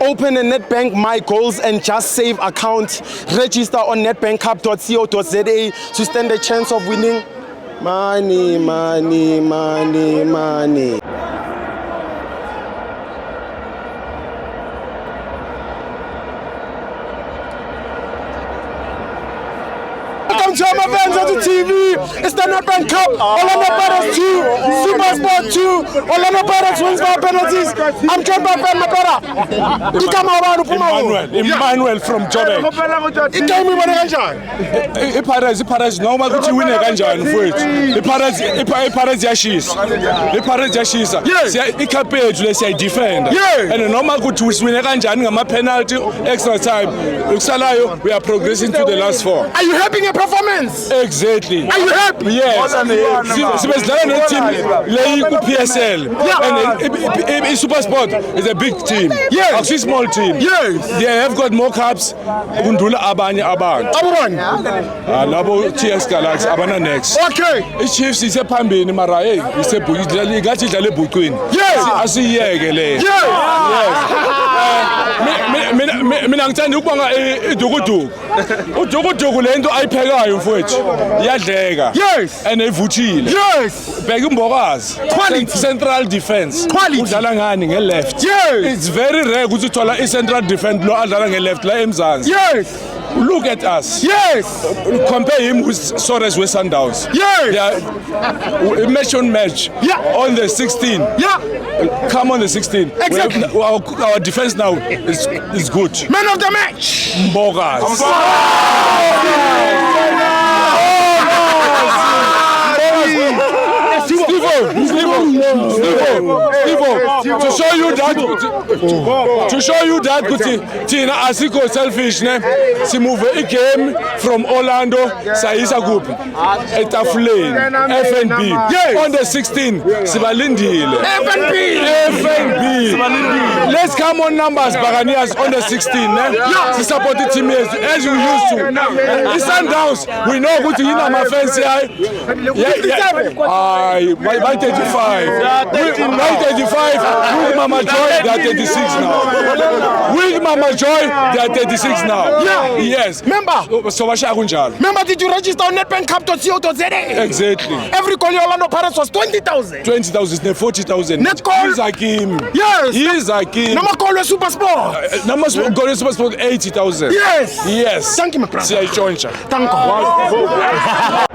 Open a Nedbank My Goals and Just Save account. Register on nedbankcup.co.za to stand a chance of winning money, money, money, money. Welcome to my fans on the TV. It's the Nedbank Cup. Orlando Pirates 2, Super Sport 2. Orlando Pirates wins by penalties. I'm joined by Ben Mapera. Emmanuel from Joburg. Ipirates noma ukuthi wine kanjani mfowethu. Ipirates yashisa. Icup yethu lesiyayidefend. And noma ukuthi wine kanjani ngama penalty extra time. Ukusalayo we are progressing to the last four. Are you happy in your performance? Exactly. Are you happy? Yes. Sibedlala neteam leyi ku PSL. And Super Sport is a big team. Yes. A small team. Yes. They have got more cups kundula abanye abantu. Labo TS Galaxy abana next. Okay. iChiefs isephambili mara hey isebhukile ngathi idlala ebhuqweni. Yes. Asiyeke le. Yes. Mina ngithanda ukubonga idukuduku. Udukuduku lento ayiphekayo mfowethu iyadleka. Yes. And evuthile. Yes. Bheka imbokazi. Quality. Central defense. Quality. Udlala ngani nge-left. Yes. It's very rare ukuthi uthola i-central defense lo adlala nge-left la eMzansi. Yes. Look at us. Yes. Compare him with Sores with Sundowns. Yes. Yeah. Match on match. Yeah. On the 16. Yeah. Come on the 16. Exactly. Our defense now is good. Man of the match. Mbogas. To show you that Tina asiko selfish ne move a game from Orlando sayisa kuphi etafuleni FNB on the 16 sibalindile FNB let's come on numbers Buccaneers on the 16 ne to support the team as you used to Sundowns we know ukuthi yina ama fans by 35 with Mama Joy they are 36 now. With Mama Joy they are 36 now. Yeah. Yes. Remember? So basha kunjalo. Remember, did you register on nedbankcup.co.za? Exactly. Every call your Orlando Pirates was 20,000. 20,000, 40,000. Net call. He's Hakim. Yes. He's Hakim. Number call was Super Sport. Number call Super Sport 80,000. Yes. Yes. Thank you, my brother. See you, Thank you.